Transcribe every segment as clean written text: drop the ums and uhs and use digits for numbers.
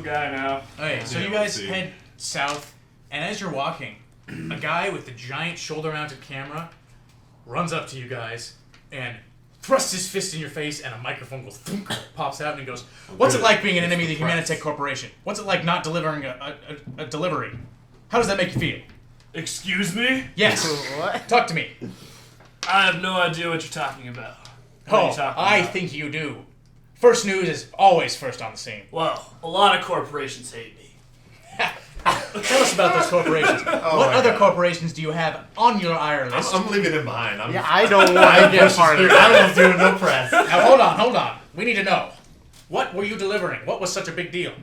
guy now. Okay, so you guys head south, and as you're walking, a guy with a giant shoulder-mounted camera runs up to you guys and thrusts his fist in your face, and a microphone goes thunk, pops out, and he goes, "What's it like being an enemy of the Humanitech Corporation? What's it like not delivering a delivery? How does that make you feel?" Excuse me? Yes. What? Talk to me. I have no idea what you're talking about. I think you do. First news is always first on the scene. Well, a lot of corporations hate me. Tell us about those corporations. What other corporations do you have on your IR list? I'm leaving him behind. I don't want to get part of it. I don't do no press. Now hold on. We need to know. What were you delivering? What was such a big deal?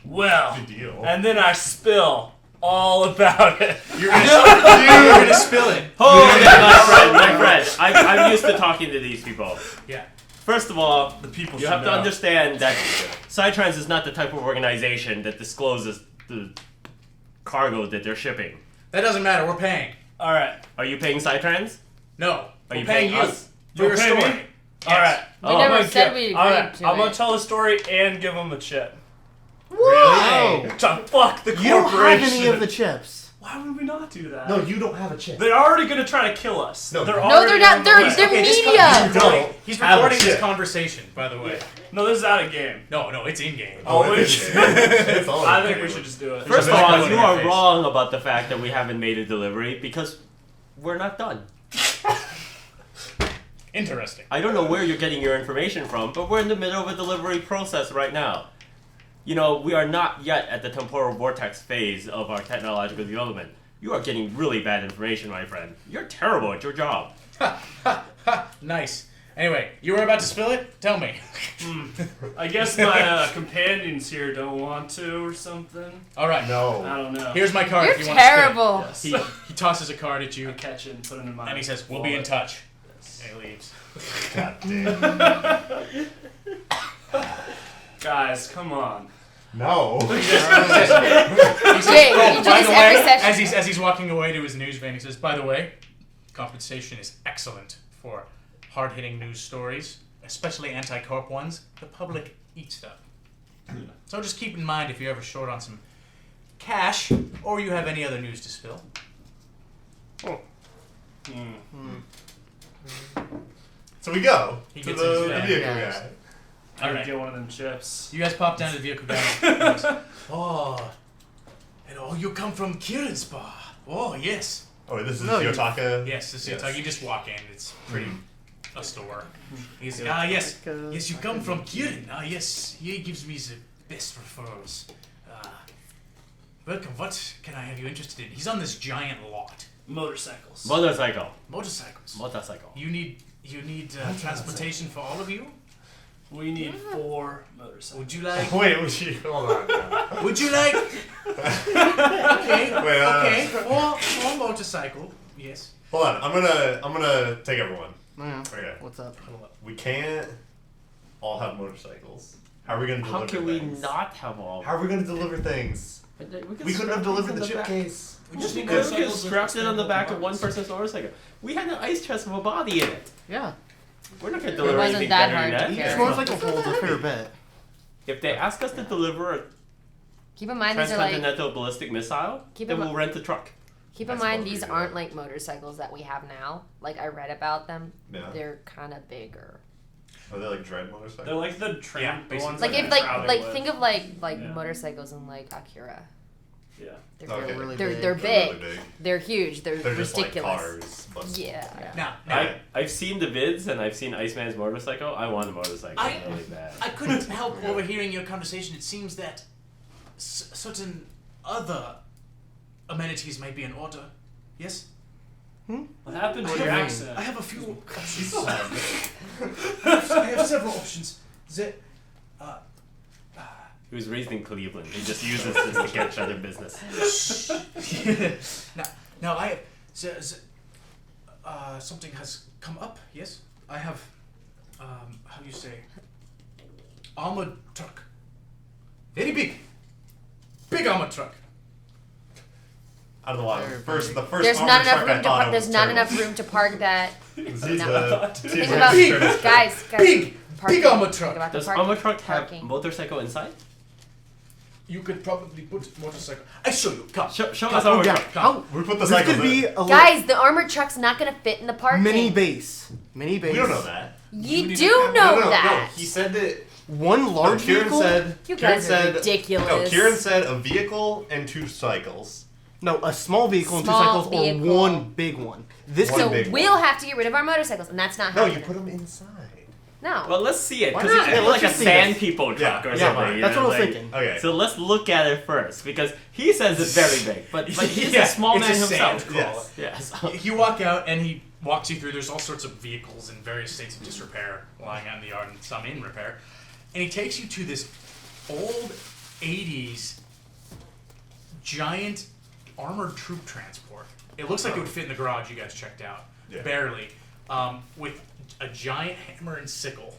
Well, Big deal. and then I spill all about it. You're gonna spill it. Hold it, my friend. I'm used to talking to these people. Yeah. First of all, The people you should have to know. understand that Psytrance is not the type of organization that discloses the cargo that they're shipping. That doesn't matter. We're paying. All right. Are you paying Psytrance? No. Are We're you paying paying you us? for your You'll pay story. me? All right. We never said we agreed All right. to I'm it. gonna tell the story and give him a chip. Whoa! To fuck the corporation. You don't have any of the chips. Why would we not do that? No, you don't have a chip. They're already gonna try to kill us. No. They're No, No, already they're not. on the They're way. they're This media. don't. He's Have a recording this chip. conversation, by the way. No, this is out of game. No, it's in game. Oh, it's it's all I in think game. we should just do it. First of a all, microphone you in your are face. wrong about the fact that we haven't made a delivery because we're not done. Interesting. I don't know where you're getting your information from, but we're in the middle of a delivery process right now. You know, we are not yet at the temporal vortex phase of our technological development. You are getting really bad information, my friend. You're terrible at your job. Nice. Anyway, you were about to spill it? Tell me. I guess my companions here don't want to or something. All right. I No. don't know. Here's my card You're if you want to terrible. Yes. spill it. He tosses a card at you, I catch it and put it in my and he says, "We'll be in wallet. touch." And he leaves. God damn. Guys, come on. No. He Jay, says, you do by this the every way, session. as he's walking away to his news van, he says, "By the way, compensation is excellent for hard-hitting news stories, especially anti-corp ones. The public eats them. So just keep in mind if you're ever short on some cash, or you have any other news to spill." So we go He to gets in his the van. vehicle Yes. guy. I All can right. get one of them chips. You guys pop down to the vehicle guy. He goes, "Oh, hello, you come from Kieran's bar. Oh, yes. Oh, this is No, you- Yotaka. Yes, this is Yes. you just walk in. It's pretty a store. He's yes. Yes, you come from Kieran. Yes, he gives me the best referrals. Welcome. What can I have you interested in? He's on this giant lot. Motorcycles. Motorcycle. Motorcycles. Motorcycle. You need transportation for all of you? We need 4 motorcycles. Would you like? Wait, was she? Hold on. now. Would you like? Okay. Wait, Okay. Four motorcycle. Yes. Hold on. I'm gonna take everyone. Yeah. Okay. What's up? We can't all have motorcycles. How are we gonna deliver How can we things? not have all? How are we gonna deliver things? We couldn't have delivered the chip case. We just need We could have motorcycles with strapped it on the expandable back of one buttons. person's motorcycle. We had an ice chest with a body in it. Yeah. We're not gonna It deliver wasn't anything that better hard than to that. carry. This motorcycle holds a fair bit. If they ask us to deliver a Keep in mind these are like. transcontinental ballistic missile, Keep then in we'll rent a truck. Keep in That's mind what we these do. aren't like motorcycles that we have now. Like I read about them. Yeah. They're kind of bigger. Are they like dread motorcycles? They're like the Yeah, the ones Like that if you're like traveling with. think of like Yeah. motorcycles in like Acura. Yeah. They're Okay. really they're big. they're They're big. really big. They're huge. They're, They're just ridiculous. like cars. But Yeah. Now, I've seen the vids and I've seen Iceman's motorcycle. I want a motorcycle I- really bad. I couldn't help overhearing your conversation. It seems that certain other amenities might be in order. Yes? What happened to I your have- accent? I have a few options. I have several options. He was raised in Cleveland. He just uses this to get other business. now I something has come up. Yes, I have. How do you say? Armored truck. Very big armored truck. out of the water. Very First, big. the first There's armored not enough truck I room to thought park. of There's was not terrible. enough room to park that. Think Think about guys. Big parking. armored truck. Think about the Does parking. armor truck have Parking. motorcycle inside? You could probably put motorcycle. I show you. Come. Show Come. us our Yeah. truck. Oh, We put the this cycles could be in. a Guys, the armored truck's not gonna fit in the parking. mini base. Mini base. We don't know that. You do know that. He said that. One large Kieran vehicle. said. You Kieran guys are said, ridiculous. No, Kieran said a vehicle and 2 cycles. No, a small vehicle and 2 Small cycles, vehicle. or one big one. This One So could big we'll one. have to get rid of our motorcycles, and that's not No, happening. you put them inside. No. Well, let's see it Why because not? it's Yeah, let's like a just see sand this. people truck Yeah, or yeah, something. right. you That's know, what I was like- thinking. Okay. So let's look at it first because he says it's very big, but he's Yeah, a small it's man a sand himself. Yes. Yes. You walk out and he walks you through. There's all sorts of vehicles in various states of disrepair lying out in the yard and some in repair. And he takes you to this old 80s giant armored troop transport. It looks like it would fit in the garage you guys checked out. Yeah. Barely. With a giant hammer and sickle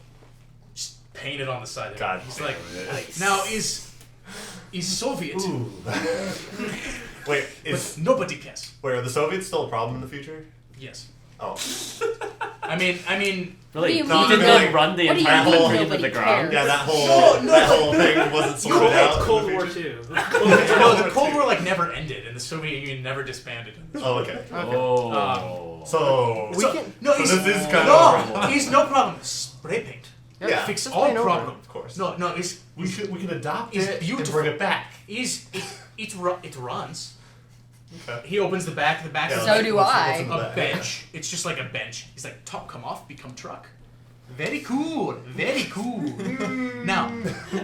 just painted on the side of it. God He's damn like, it. now is Soviet, Ooh. Wait, but nobody cares. wait, are the Soviets still a problem in the future? Yes. Oh. I mean, Really? do you He mean? did No, not like, run the what do you entire mean country into nobody the ground. cares? Yeah, that whole thing wasn't sorted out. Cold War II. no, the Cold War like never ended, and the Soviet Union never disbanded. Oh, okay. Oh. So, We can. No, so he's, this is kind of no, horrible. he's no problem. Spray paint. Yeah, Fix just all plain over. problems. of course. No, it's We can adopt it's it beautiful. and bring it back. It runs. Okay. He opens the back. The back Yeah, is So like do what's I. in the a back? bench. It's just like a bench. He's like, top come off, become truck. Very cool. Very cool. Now,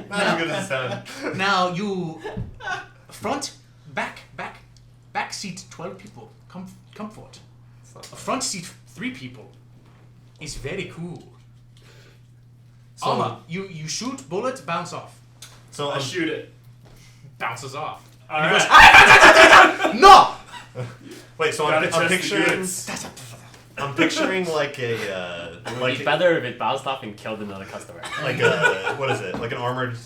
Not as good as it sounds. now you front, back seat 12 people. Comfort. A front seat 3 people is very cool. So- Armor, you shoot, bullet, bounce off. So I shoot it. Bounces off. All right. No! wait, so Gotta I'm trust the picturing. goods. I'm picturing like a It would like be better if it bounced off and killed another customer. like a what is it? Like an armored.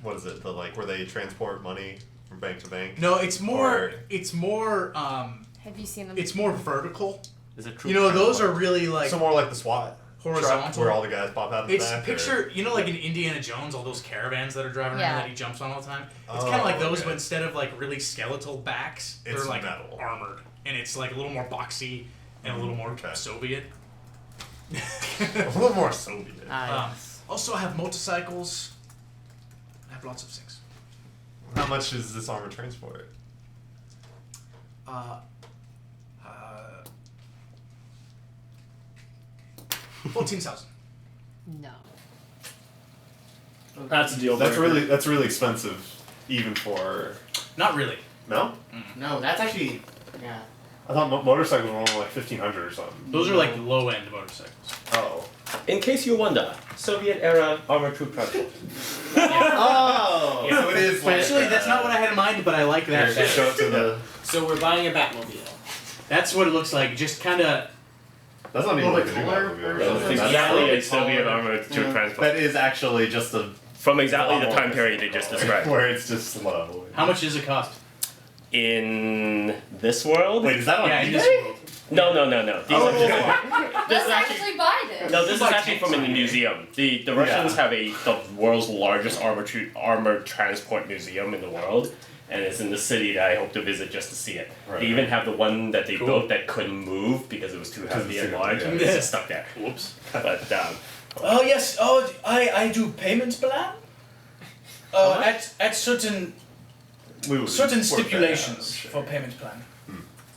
What is it? The like where they transport money from bank to bank. No, it's more Have you seen them? it's more vertical. Is it true? You know, those are really like So more like the SWAT truck horizontal. where all the guys pop out of the It's back. picture, you know, like in Indiana Jones, all those caravans that are driving around Yeah. that he jumps on all the time. It's Oh, kind of like those, okay. but instead of like really skeletal backs, It's they're like metal. armored, and it's like a little more boxy and a little more Okay. Soviet. a little more Soviet. Also, I have motorcycles. I have lots of things. How much is this armored transport? 14,000. No. That's a deal That's breaker. really expensive, even for Not really. no. No, that's actually. Yeah. I thought motorcycles were only like 1,500 or something. Those are like low end motorcycles. Oh. In case you wonder, Soviet era armored troop transport. Oh. Yeah. So it is like. Actually, that's not what I had in mind, but I like that. Here, show it to the. So we're buying a Batmobile. That's what it looks like. Just kind of. That's not even Well, like the a new color Batmobile. or really. something? That's- Exactly a Soviet armored troop transport. That is actually just a. From exactly the time period they just described. Where it's just slow. How much does it cost? In this world? Wait, is that on Yeah, in eBay? this world. No. These are just, Let's actually buy this. no, this is Like actually from in the museum. The Russians have the world's largest armored transport museum in the world, and it's in the city that I hope to visit just to see it. Right, They even right. have the one that they Cool. built that couldn't move because it was too heavy and too large, and heavy, it's yeah. just stuck there. Whoops. But Oh yes. Oh, I do payment plan. At certain We would certain work that out, stipulations sure. for payment plan.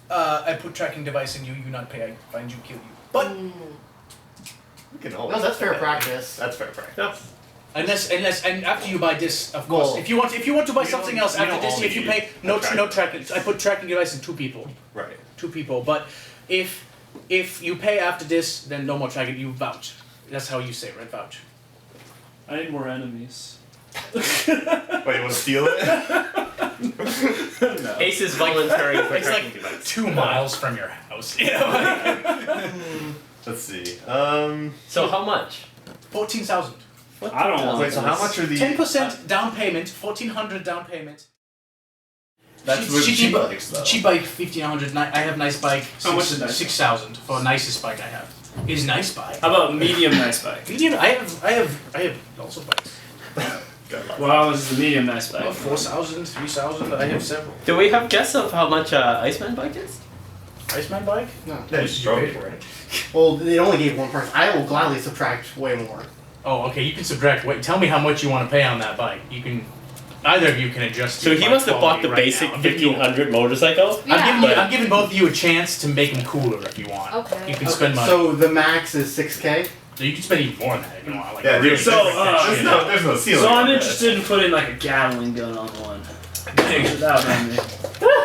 I put tracking device in you. You not pay. I find you, kill you. But We can always No, that's fair do that. practice. That's fair practice. unless and after you buy this, of course. Well, if you want to buy we something don't- else we after don't this, all if you need pay a no tracking tracking, I put tracking device in 2 people. Right. 2 people. But if you pay after this, then no more tracking. You vouch. That's how you say it, right? Vouch. I need more enemies. Wait, you want to steal it? No. Ace is voluntary for It's tracking like device. 2 miles from your house. You know? Let's see. So how much? 14,000. I don't want Wait, so how much are the? 10% down payment. 1,400 down payment. That's with cheap bikes, though. Cheap bike 1,500. I have nice bike. How much is nice? 6,000 for nicest bike I have. Is nice bike. How about medium nice bike? Medium. I have lots of bikes. got lots. Well, how much is the medium nice bike? 4,000, 3,000. I have several. Do we have guess of how much Iceman bike is? Iceman bike? No. Yeah, You strong. paid for it. Well, they only gave one person. I will gladly subtract way more. Oh, okay. You can subtract. Wait, tell me how much you want to pay on that bike. You can. Either of you can adjust. So your he bike must have bought quality the right basic now. I'm giving you- 1500 motorcycle. Yeah. I'm giving both of you a chance to make them cooler if you want. Okay. You can spend money. So the max is 6K. So you can spend even more than that if you want. Like Yeah, really so, There's no ceiling. So I'm on that. interested in putting like a Gatling gun on one. That would be me.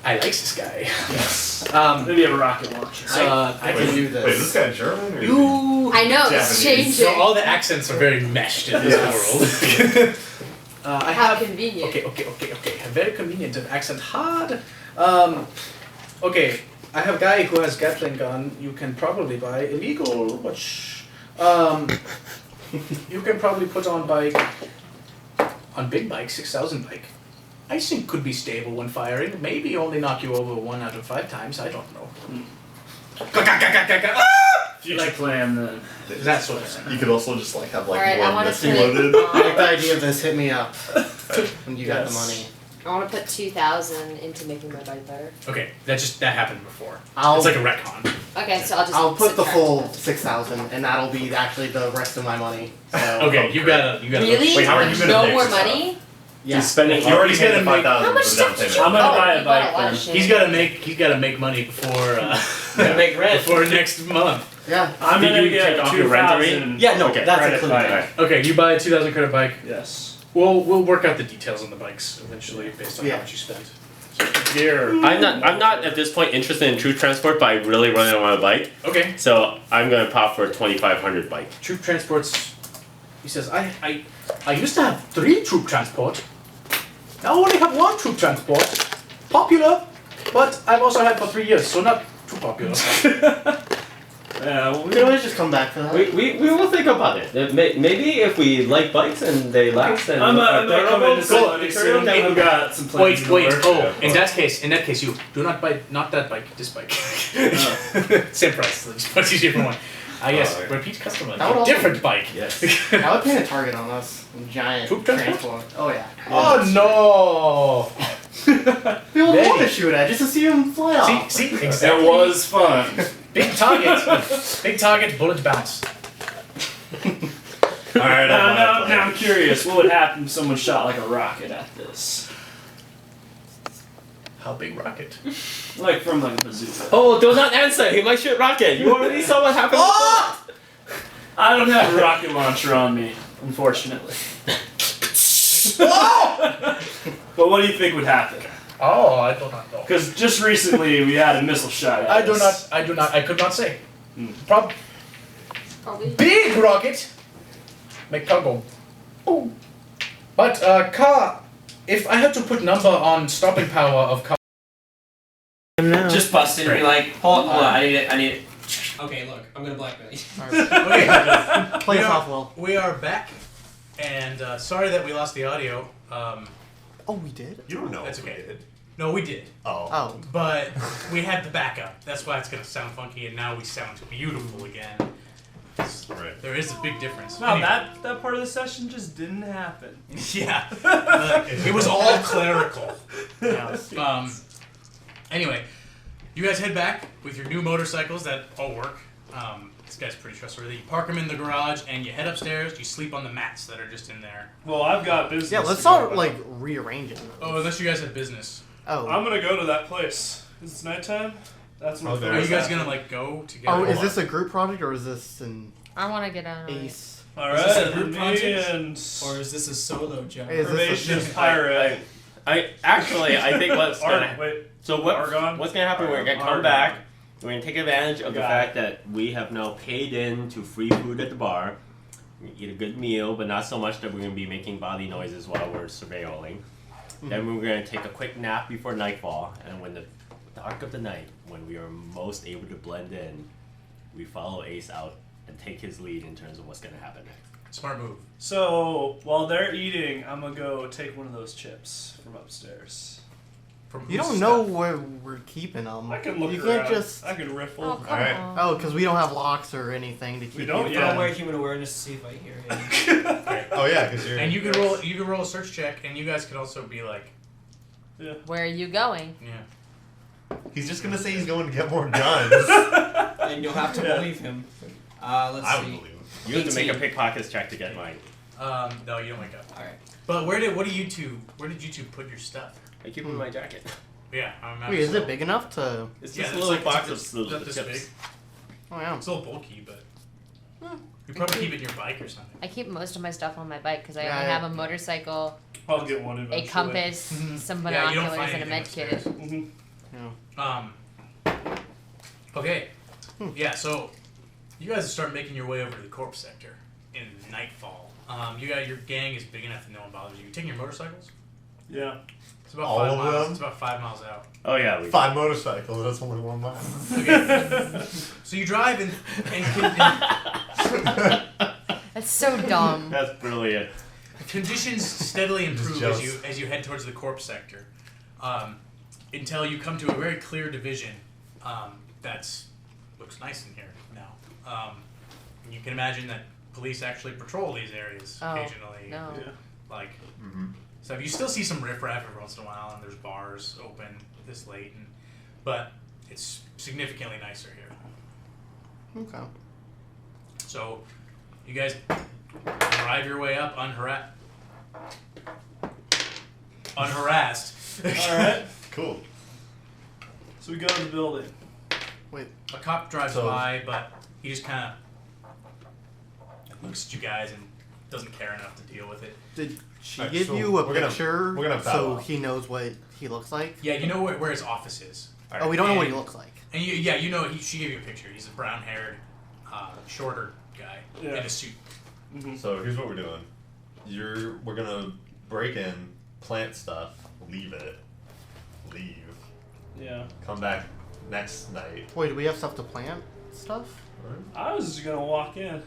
I like this guy. Yes. Um, Maybe a rocket launcher. I can do this. Wait, is this guy German? Or you. I know, it's Japanese. changing. So all the accents are very meshed in this world. I How have. convenient. Okay. Very convenient. An accent hard. Okay. I have a guy who has Gatling gun. You can probably buy illegal, but you can probably put on bike. On big bike, 6,000 bike. I think could be stable when firing. Maybe only knock you over 1 out of 5 times. I don't know. Future Like- plan then. That sort of thing. You could also just like have like Alright, I one want to missing put loaded. I like the idea of this. Hit me up when you got the Yes. money. I want to put 2,000 into making my bike better. Okay, that happened before. I'll It's like a retcon. Okay, so I'll just. I'll put the subtract full that. 6,000, and that'll be actually the rest of my money. So, Okay, you gotta. Really? Wait, how are you gonna no pay more for stuff? money? yeah. He's spending. You already He's paid gonna the 5,000 How much for the down stuff did payment. you I'm gonna Oh, buy a you bought bike lot of then. shit. He's gotta make money before Gonna make rent. before next month. Yeah. I'm Did gonna you get take off your rent 2,000. Yeah, no, Okay, that's credit included. bike. Okay, you buy a 2,000 credit bike. Yes. We'll work out the details on the bikes eventually based on Yeah. how much you spend. Here. I'm not at this point interested in troop transport, but I really want my bike. Okay, So I'm gonna pop for a 2,500 bike. troop transports. He says I used to have 3 troop transport. Now I only have 1 troop transport. Popular, but I've also had for 3 years, so not too popular. Yeah, well, We can always just come back for that. We will think about it. Maybe if we like bikes and they last and I'm are gonna come durable, into cool. somebody soon. Then We've got some plans. Wait. in the Oh, works. in that case, you do not buy not that bike, this bike. Same price, just much easier for one. Yes, Alright. repeat customer. That would also- Different bike. Yes. I would paint a target on us. Giant Troop transport? transport. Oh yeah. Oh People Very. want to shoot at just to see him fly no! off. See, It exactly. was fun. Big target, bullet bounce. Alright, Now I'm curious. What would happen if someone shot like a rocket at this? How big rocket? Like from like a bazooka. Oh, do not answer. He might shoot rocket. You already saw what happened. I don't have a rocket launcher on me, unfortunately. But what do you think would happen? Oh, I do not know. Because just recently we had a missile shot at I do us. not. I could not say. Hmm. Probably. Big rocket. Make car go. Boom. But car. If I had to put number on stopping power of car. Just bust in and be like, hold on, I need it. Okay, look, I'm gonna blackmail you. Okay. Play it off well. We are back, and sorry that we lost the audio. Oh, we did? You don't know. That's if we okay. did. No, we did, Oh. Oh. but we had the backup. That's why it's gonna sound funky, and now we sound beautiful again. Right. There is a big difference. Wow, Anyway. that part of the session just didn't happen. Yeah, it was all clerical. Anyway, you guys head back with your new motorcycles that all work. This guy's pretty trustworthy. You park them in the garage and you head upstairs. You sleep on the mats that are just in there. Well, I've got business. Yeah, let's to go not about. like rearrange it. Oh, unless you guys have business. Oh. I'm gonna go to that place. It's nighttime. That's what. Okay. Are you guys gonna like go together? Oh, is this a group project or is this an I want to get out of it. ace? All Is this a right, group me project? and Or is this a solo job? Is this Probation a, pirate. I think what's gonna Wait, so Argon? what's gonna happen? We're gonna come Argon. back. We're gonna take advantage of the Got fact that we have now paid in to free food at the bar. We're gonna eat a good meal, but not so much that we're gonna be making body noises while we're surveilling. Then we're gonna take a quick nap before nightfall, and when the dark of the night, when we are most able to blend in, we follow Ace out and take his lead in terms of what's gonna happen next. Smart move. So while they're eating, I'm gonna go take one of those chips from upstairs. from You whose don't know stuff? where we're keeping them. I can look You around. can't just. I can riffle. Oh, come Alright. on. Oh, because we don't have locks or anything to keep. We don't? you Yeah. I'll wear from- human awareness to see if I hear it. Okay. Oh yeah, because you're. And you can roll. You can roll a search check, and you guys could also be like, Where are you going? yeah. He's just gonna say he's going to get more guns. And you'll have to believe him. Let's I would see. believe him. You have to make a 18. pickpockets check to get mine. No, you don't wake up. Alright. But where did you two put your stuff? I keep it in my jacket. Yeah, I'm Wait, is it big enough to? It's Yeah, just a it's little like- box it's of not this chips. big. Oh yeah. It's a little bulky, but you probably keep it in your bike or something. I keep most of my stuff on my bike because I Yeah, only yeah. have a motorcycle, I'll get one a eventually. compass, Mhm. some Yeah, you don't binoculars, find and a med anything kit. Mhm. Yeah. Okay. Yeah, so you guys start making your way over to the corpse sector in nightfall. Your gang is big enough that no one bothers you. You taking your motorcycles? Yeah. It's about All 5 of miles. them? It's about 5 miles out. Oh yeah, we 5 motorcycles. That's only 1 mile. Okay. So you drive and That's so dumb. That's brilliant. conditions steadily improve jealous. as you head towards the corpse sector, until you come to a very clear division that's looks nice in here now. You can imagine that police actually patrol these areas Oh, occasionally. no. Yeah. Like, Mm-hmm. so you still see some riffraff every once in a while, and there's bars open this late, but it's significantly nicer here. Okay. So, you guys drive your way up unharassed. Alright. Cool. So we go to the building. A cop drives So- by, but he just kind of looks at you guys and doesn't care enough to deal with it. Did she Alright, give so you a we're gonna- picture we're gonna so bow out. he knows what he looks like? Yeah, you know where his office is. Oh, we don't know what he And- looks like. And you know, she gave you a picture. He's a brown-haired, shorter guy in Yeah. a suit. Mm-hmm. So here's what we're doing. We're gonna break in, plant stuff, leave. Yeah. Come back next night. Wait, do we have stuff to plant? Stuff? I was just gonna walk in.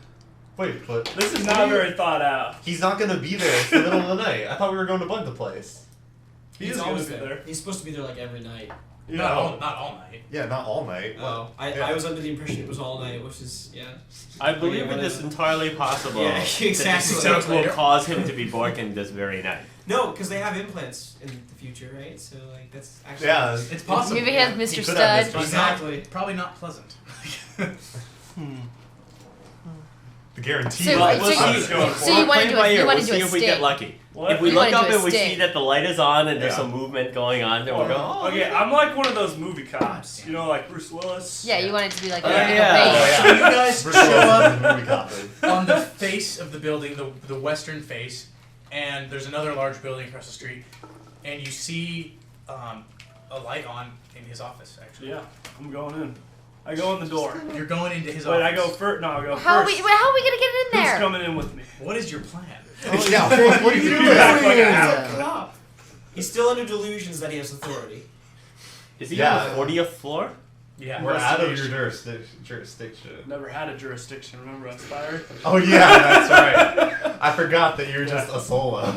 Wait, but This is not very thought out. he's not gonna be there. It's the middle of the night. I thought we were going to bug the place. He He's is always gonna be there. He's supposed to be there like every night. You Not know. all night. Yeah, not all night. Oh, Yeah. I was under the impression it was all night, which is I believe Yeah, it is whatever. entirely possible Yeah, exactly. that this Sounds will later. cause him to be born this very night. no, because they have implants in the future, right? So like that's actually Yeah. It's possible. Maybe he has He Mr. could have Stud. Mr. Exactly. Probably not pleasant. The guarantee. So- Well, so let's you- just go so for you it. wanna Play do by a- you ear. wanna We'll do see a if we stick. get lucky. What? If we You look wanna up do a and we see stick. that the light is on and there's Yeah. some movement going on, then we'll go, oh, Okay, I'm like one of those movie cops. You know, like Bruce Willis. Yeah, you want it to be like a Yeah, typical yeah. base. So you guys Bruce show Willis up is the movie cop. on the face of the building, the western face, and there's another large building across the street, and you see a light on in his office. Actually, Yeah, I'm going in. I go in the door. you're going into his Wait, office. I go first. No, I go How are we first. gonna get in Who's there? coming in with me? What is your plan? Oh, yeah, Frank, what are you doing? act like a Yeah. He's still under delusions that he has authority. is he Yeah. on the 40th floor? Yeah, We're out of your Investigation. jurisdiction. Never had a jurisdiction. Remember, Inspired? Oh yeah, that's right. I forgot that you're just a solo.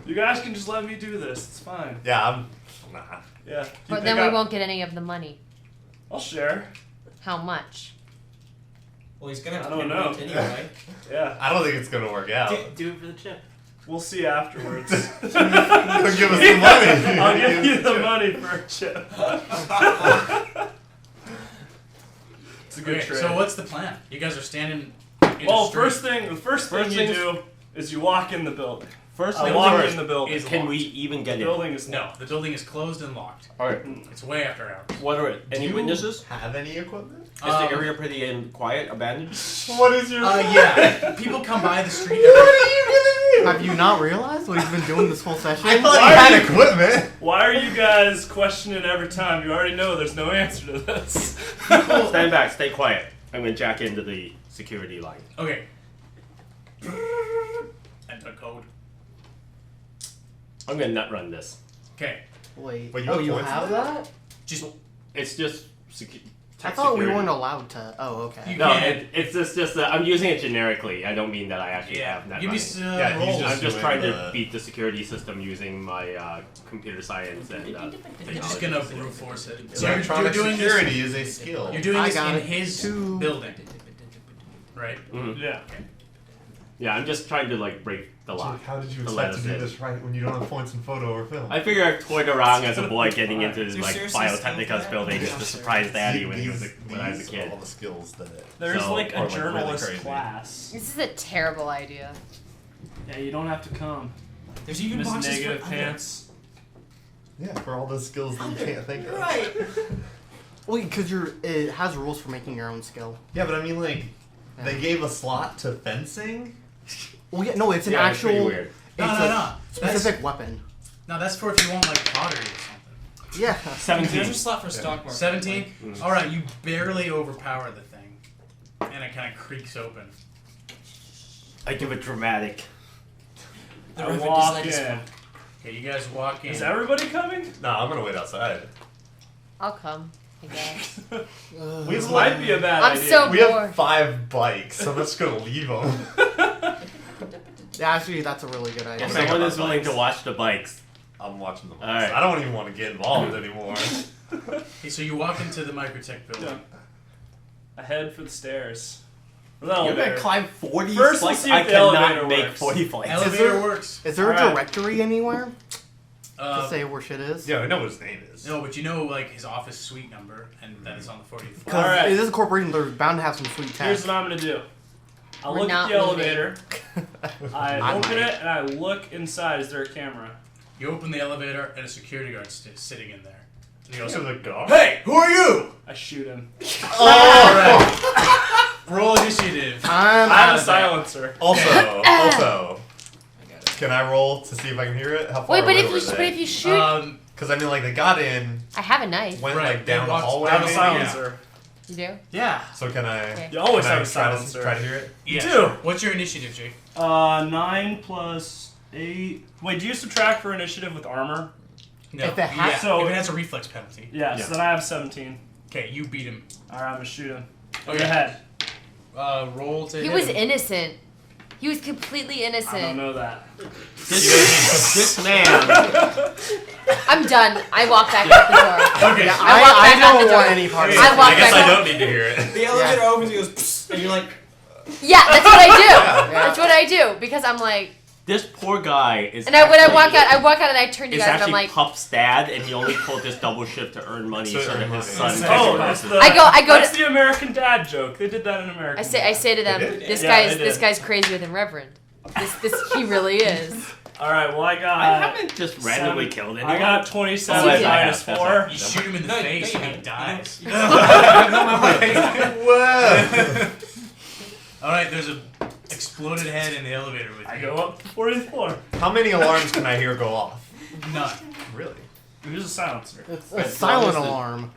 You guys can just let me do this. It's fine. Yeah, I'm. Nah. Yeah. But then we won't get any of the money. I'll share. How much? Well, he's gonna have I to don't pay know. rent anyway. Yeah. I don't think it's gonna work out. Do it for the chip. We'll see afterwards. You'll give us the money. I'll give you the money for a chip. It's a good Okay, trade. so what's the plan? You guys are standing. In Well, the street. the first thing you things- do is you walk in the building. First I thing walk first, in the building. is can locked. we even get The in? building is No, the building is closed and locked. Alright. It's way after hours. What are it? Any Do you witnesses? Have any equipment? Is the area pretty quiet, abandoned? What is your? Yeah, people come by the street. What are you gonna do? Have you not realized what he's been doing this whole session? I thought Why you are had you- equipment. Why are you guys questioning every time? You already know there's no answer to this. Stand back, stay quiet. I'm gonna jack into the security line. Okay. Enter code. I'm gonna nut run this. Okay. Wait, Wait, you oh, have you points have for that? that? Just It's just I thought we weren't allowed to. Oh, okay. No, it's just that I'm using it generically. I don't mean that I actually have that. Give me Yeah, he's rolls. just I'm just doing trying the- to beat the security system using my computer science and You're just technology gonna system. brute force it. So Electronic you're doing security this. is a skill. You're doing I this got in it. his 2. building, right? Mhm. Yeah. Yeah, I'm just trying to like break the lock. How did you to let expect to us do in. this right when you don't have points in photo or film? I figure I toyed around as a boy getting into Is there like seriously Biotechnica's skills building there? just to surprise Daddy when These I was a are kid. all the skills that. There's So- like or, a like, journalist really crazy. class. This is a terrible idea. Yeah, you don't have to come. There's even Miss boxes Negative for Pants. Yeah, for all the skills that you can't think of. Right. Well, because it has rules for making your own skill. Yeah, but I mean, like, they gave a slot to fencing. Well, yeah, no, it's an Yeah, it's pretty actual. weird. It's No, a no, no. specific weapon. No, that's for if you want like pottery or something. Yeah. 17. There's a slot for stock market. 17. Mm. All right, you barely overpower the thing, and it kind of creaks open. I give it dramatic. The I Reverend walk is like in. Okay, you guys walk in. Is everybody coming? No, I'm gonna wait outside. I'll come, I guess. This might be a bad I'm idea. so We bored. have 5 bikes, so I'm just gonna leave them. Yeah, actually, that's a really good idea. If Think someone about is willing bikes. to watch the bikes, I'm watching them. Alright. I don't even want to get involved anymore. Okay, so you walk into the Microtech building. I head for the stairs. you're gonna climb 40 First, we'll flights? see if I the elevator cannot make works. 40 flights. Elevator works. Is there a Alright. directory anywhere to Uh, say where shit is? Yeah, I know what his name is. no, but you know like his office suite number, and that is on the 40th floor. Because Alright. it is a corporation, they're bound to have some sweet tech. Here's what I'm gonna do. I We're look at not the moving. elevator. I I open might. it and I look inside. Is there a camera? You open the elevator, and a security guard sitting in there. And he goes, There's a guard. "Hey, who are you?" I shoot him. All right. Roll initiative. I'm I out have a of there. silencer. Also, can I roll to see if I can hear it? How far Wait, but away if were you they? but if you shoot, Because I mean, like they got in, I have a knife. went Right, like down they the walked- hallway. I have a maybe? silencer. You do? Yeah. So can I? Okay. You always can have I a try to, silencer. try to hear it? Yeah. do. Sure. What's your initiative, Jake? 9 plus 8. Wait, do you subtract for initiative with armor? No. If it has- yeah. So- if it has a reflex penalty. Yes. Yeah. Then I have 17. Okay, you beat him. Alright, I'm gonna shoot him. Okay. Go ahead. Roll to He hit was him. innocent. He was completely I don't innocent. know that. This man. I'm done. I walk back out the door. Okay. Yeah, I walk I back out don't the want door. any part of I it. walk I guess back I out. don't need to hear it. The elevator opens and goes, psst, and you're like, Yeah, that's what I do. That's what I do because I'm like, This poor guy is. and when I actually- walk out and I turn to you It's guys and I'm actually like, Pup's dad, and he only pulled this double shift to earn money To so that earn his money. son Oh, can that's go. the, I go that's to, the American Dad joke. They did that in American I say to them, They did? this Yeah, guy's they this did. guy's crazier than Reverend. This he really is. Alright, well I got. I haven't just randomly seven- killed anyone. I got 27 Oh, yeah, minus yeah, 4. You shoot him in the No, face no, and you he don't. dies. Whoa! Alright, there's a exploded head in the elevator with I you. go up to the 40th floor. How many alarms can I hear go off? None. Really? Use a silencer. It's a As silent long as it- alarm.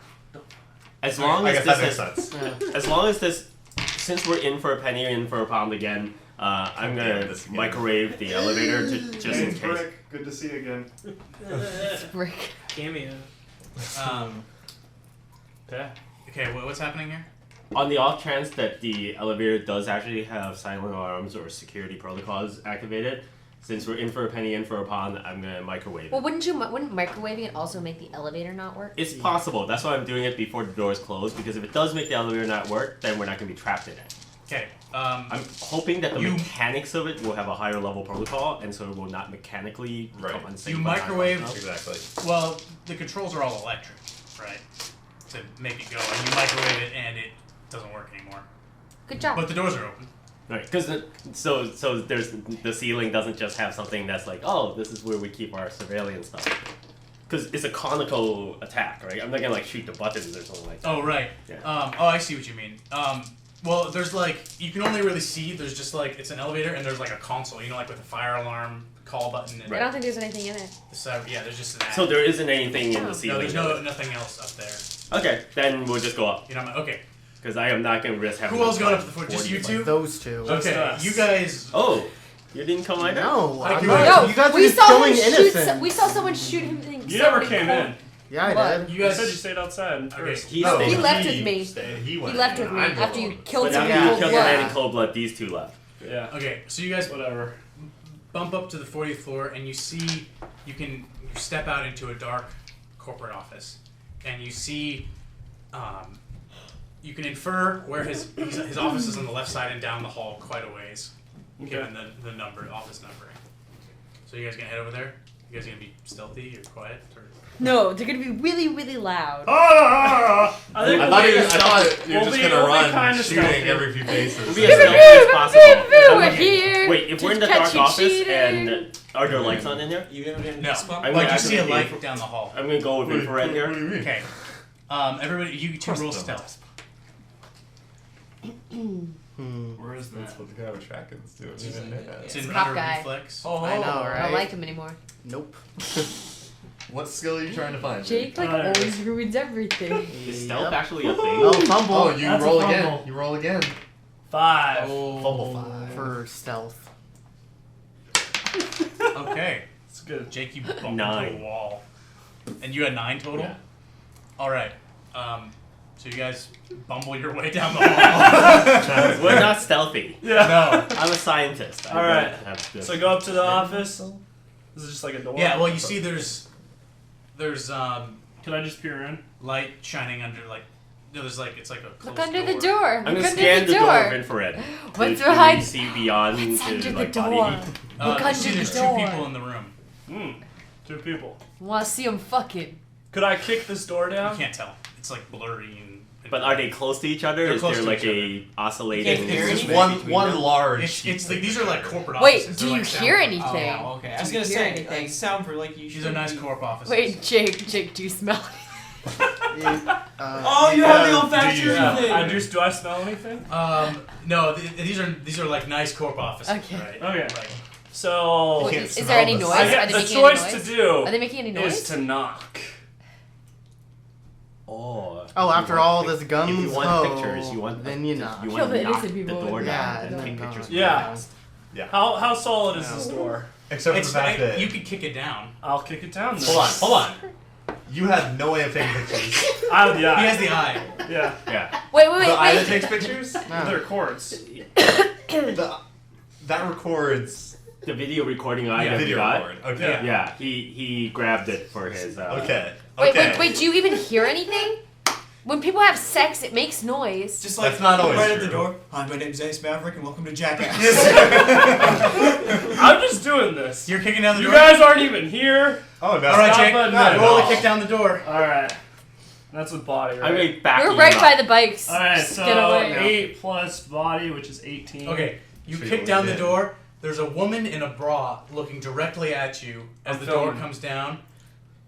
As long I as guess that makes this is, sense. Yeah. as long as this, since we're in for a penny, in for a pound again, I'm Yeah, gonna this again. microwave the elevator just in case. Good to see you again. Rick. cameo. Okay. Okay, what's happening here? On the off chance that the elevator does actually have silent alarms or security protocols activated, since we're in for a penny, in for a pound, I'm gonna microwave Well, it. wouldn't microwaving it also make the elevator not work? It's possible. That's why I'm doing it before the doors close, because if it does make the elevator not work, then we're not gonna be trapped in it. Okay. I'm hoping that the You- mechanics of it will have a higher level protocol, and so it will not mechanically become Right. unsafe. You by microwave- time. Exactly. Well, the controls are all electric, right? To make it go, and you microwave it, and it doesn't work anymore. Good job. But the doors are open. Right, because so there's the ceiling doesn't just have something that's like, oh, this is where we keep our surveillance stuff. Because it's a conical attack, right? I'm not gonna like shoot the buttons or something like that. Oh right. Yeah. Oh, I see what you mean. Well, there's like you can only really see. There's just like it's an elevator, and there's like a console. You know, like with a fire alarm call button. And I don't think there's anything in it. yeah, there's just that. So there isn't anything in the No, ceiling. there's nothing else up there. Okay, then we'll just go up. You know, okay. Because I am not gonna risk having. Who else to going up to fight the floor? Just 40 you two? Like those two. Just Okay, us. you guys. Oh, you didn't come either. No, Like I'm you not- were- No, you guys are we just saw him killing shoot. innocent. We saw someone shoot him. You never came in. Yeah, I What? did. You You guys said you stayed outside first. He No, stayed. He left with he me. stayed. He He went. left with me I'm after you alone. killed But him after in you cold killed the man in blood. cold blood, these two left. Yeah. Okay, so you guys Whatever. bump up to the 40th floor, and you see you step out into a dark corporate office, and you see you can infer where his office is on the left side and down the hall quite a ways, given the office numbering. So you guys gonna head over there? You guys gonna be stealthy or quiet or? No, they're gonna be really, really loud. I think I we'll thought be you were just we'll gonna we'll run, kinda shooting stealthy. every few paces. We'll be as stealthy as possible. We're here. Wait, if we're in the to dark catch you office cheating. and are there lights on in here? You never did No, I'm but gonna you see a activate light down the hall. I'm gonna go with infrared here. Okay. Everybody, you two roll stealth. Where is that? That's what the guy with Shotgun's doing. It's in Cop under guy. reflex. I know, I right? don't like him anymore. Nope. What skill are you trying to find? Jake like always ruins everything. Is stealth actually a thing? Oh, fumble. Oh, you That's a roll fumble. again. You roll again. 5. Fumble 5. For stealth. Okay. It's good. Jake, you bump into 9. a wall. And you had 9 total? Yeah. Alright. So you guys bumble your way down the hall. We're not stealthy. Yeah. No. I'm a scientist. I All right. don't have to- So go up to the office. This is just like a door. Yeah, well you see there's Can I just peer in? light shining under there's like it's like a closed Look under the door. I'm Look gonna under scan the the door door. of infrared. What's to behind? see beyond What's to under the like door? body. Look you under see the there's door. 2 people in the room. 2 people. Wanna see him fucking? Could I kick this door You down? can't tell. It's like blurry and But are they close to each other? They're Is close there to like each a oscillating? You can't hear It's anything one between one them? large. it's like these are like corporate Wait, offices. do They're you like hear sound- anything? Oh, okay. I was Do you gonna hear say, anything? like, sound for like you These should are nice be- corp offices. Wait, Jake, do you smell? Oh, you have the olfactory thing. Do I smell anything? No, these are like nice corp offices. Okay. Right? Okay. Right. So can't Is there smell any the noise? I Are get they the making choice any to noise? do Are they making any is noise? to knock. Oh. Oh, after all this If guns, you want pictures, you want then you knock. You Kill want the to knock innocent the people. door Yeah, down and and take then pictures. Yeah. Yeah. How solid is this door? Except for the fact that you could kick it down. I'll kick it down. Then. Hold on. You have no way of taking pictures. I have the eye. He has the eye. Yeah. Yeah. Wait, The eye that wait. takes pictures. They're cords. That records The video recording eye that we video got. record. Okay. Yeah, he grabbed it for his. Okay. Wait, do you even hear anything? When people have sex, it makes noise. Just like That's not always right at true. the door. Hi, my name's Ace Maverick, and welcome to Jackass. I'm just doing this. You're kicking down the You door. guys aren't even here. Oh no. All right, Stop Jake. button, not at Roll to all. kick down the door. All right. That's with body, right? I'm going back. We're right by the bikes. All right, Just so get away. 8 plus body, which is 18. Okay, you Sure, kick you down the did. door. There's a woman in a bra looking directly at you as I'm the door filming. comes down.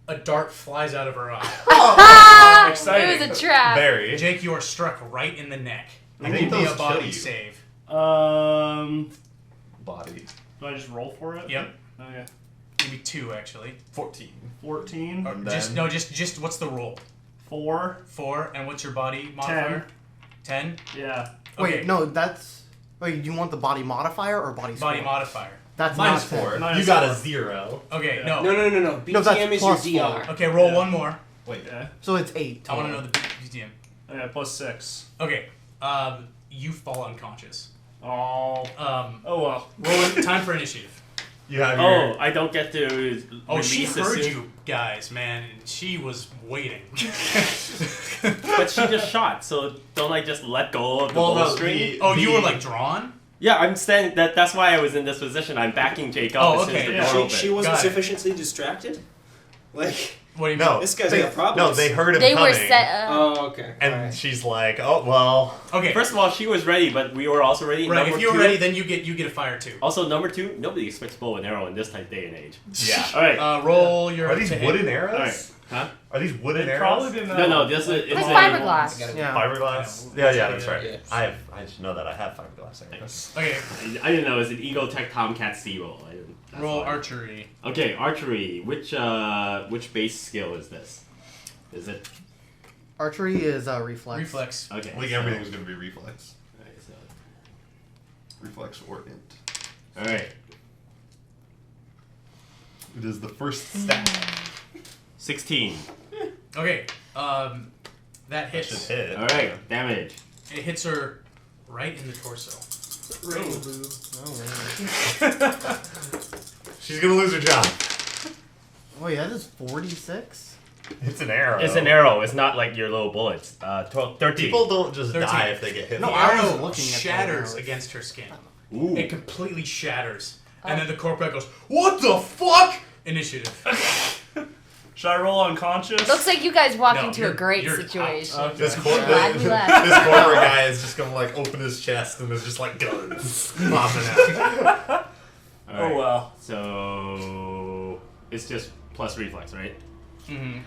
A dart flies out of her eye. Ah! Exciting. It was a trap. Very. Jake, you are struck right in the neck. I Give think me those a body kill you. save. Body. Do I just roll for it? Yep. Okay. Maybe 2 actually. 14. 14. Or And just then- no, just what's the roll? 4. 4, and what's your body modifier? 10. Yeah. Okay. Wait, no, that's. Wait, you want the body modifier or body score? Body modifier. That's Minus not 4. Minus You got a 4. 0. Okay, Yeah. no. No. BTM No, that's is your plus DR. 4. Okay, roll Yeah. one more. Wait. Okay. So it's 8. I want to know the BTM. Okay, plus 6. Okay, you fall unconscious. Oh. Oh well. Roll time for initiative. You have your. Oh, I don't get to. Oh, she release as heard soon- you guys, man, and she was waiting. But she just shot, so don't I just let go of the Well, no, bowstring? the- Oh, you were like drawn? Yeah, I'm standing. That's why I was in this position. I'm backing Jake up Oh, as soon as okay, the yeah. door She opened. wasn't Got it. sufficiently distracted? Like, What do you mean? No. This guy's they, got problems. No, they heard him They coming. were set. oh, okay. And Alright. she's like, oh, well. Okay, First of all, she was ready, but we were also ready. right. Number If you were two- ready, then you get a fire too. Also, number 2, nobody expects bow and arrow in this type day and age. Yeah. All right. Roll your. Are these to hit. wooden arrows? All right. Huh? Are these wooden It'd arrows? probably be No, this is It's it's fiberglass. Yeah. Fiberglass? Yeah. Yeah, that's right. Yeah. I should know that I have fiberglass arrows. Okay, I didn't know. It's an Eagle Tech Tomcat C roll. That's roll why. archery. Okay, archery. Which base skill is this? Is it Archery is reflex. Reflex. okay? I think so- everything's going to be reflex. Alright, so- Reflex or int. all right. It is the first stat. 16. Okay, that That hits. should hit. All right, damage. It hits her right in the torso. She's gonna lose her job. Wait, that is 46? It's an arrow. It's an arrow. It's not like your little bullets. 12, 13. People don't just 13. die if they get hit. No, The I was arrow looking at the shatters arrows. against her skin. Ooh. It completely shatters. And then the corp guy goes, "What the fuck?" Initiative. Should I roll unconscious? Looks like you guys walked No, into a you're- great you're situation. out. This Okay. corporate, Glad we this left. corporate guy is just gonna like open his chest and there's just like guns popping out. All Oh right. well. So it's just plus reflex, right? Mm-hmm.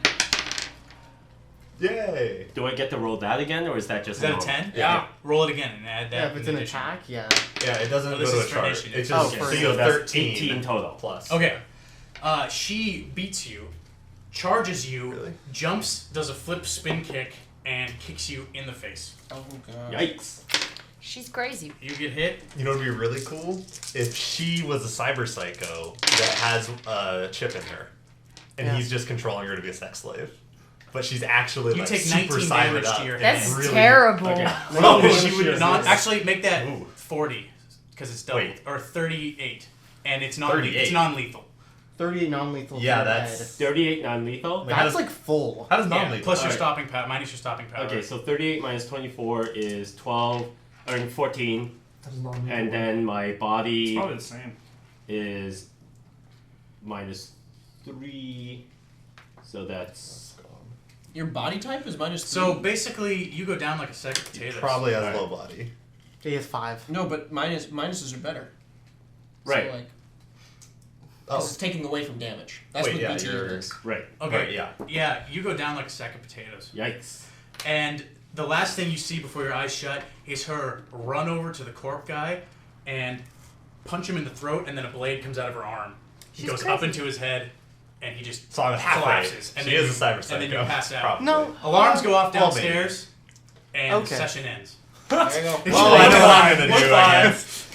Yay! Do I get to roll that again, or is that just Is that a normal? 10? Yeah. Roll it again and add that. Yeah, if it's in an addition. attack, yeah. Yeah, it doesn't Oh, go this to a is for chart. initiative. It's just Oh, for so you have that's 13 18 total. plus. Okay. She beats you, charges you, Really? jumps, does a flip spin kick, and kicks you in the face. Oh god. Yikes. She's crazy. You get hit. You know what would be really cool? If she was a cyber psycho that has a chip in her, and Yeah. he's just controlling her to be a sex slave. But she's actually You like take super 19 cybered damage to up. your and head. That's really, terrible. Okay. No, Holy she would shit. not. Actually, make that Ooh. 40 because it's double Wait. or 38, and it's not. 38. It's non-lethal. 30 non-lethal. Yeah, to the that's- head. 38 non-lethal. Wait, how That's does- like full. How does Yeah, non-lethal? plus your Alright. stopping power, minus your stopping power. Okay, so 38 minus 24 is 12, or 14, and then my It's body probably the same. is minus 3, so that's Your body type is minus 3. So basically, you go down like a sack of potatoes. Probably has Alright. low body. He has 5. No, but minuses are better. right, So, like, Oh, this is taking away from damage. That's Wait, what yeah, BT you're- is. right. Okay. Right, yeah. Yeah, you go down like a sack of potatoes. Yikes. And the last thing you see before your eyes shut is her run over to the corp guy and punch him in the throat, and then a blade comes out of her arm. He She's goes crazy. up into his head, and he just So I'm half collapses. right. And She then is a cyber psycho. And then you pass out. Probably. No. Alarms go off Well, maybe. downstairs, and Okay. the session ends. There you go. Well, I know what I'm gonna We're do, I fine. guess.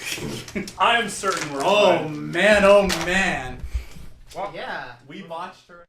I am certain we're Oh fine. man! Oh man! Yeah. We botched her.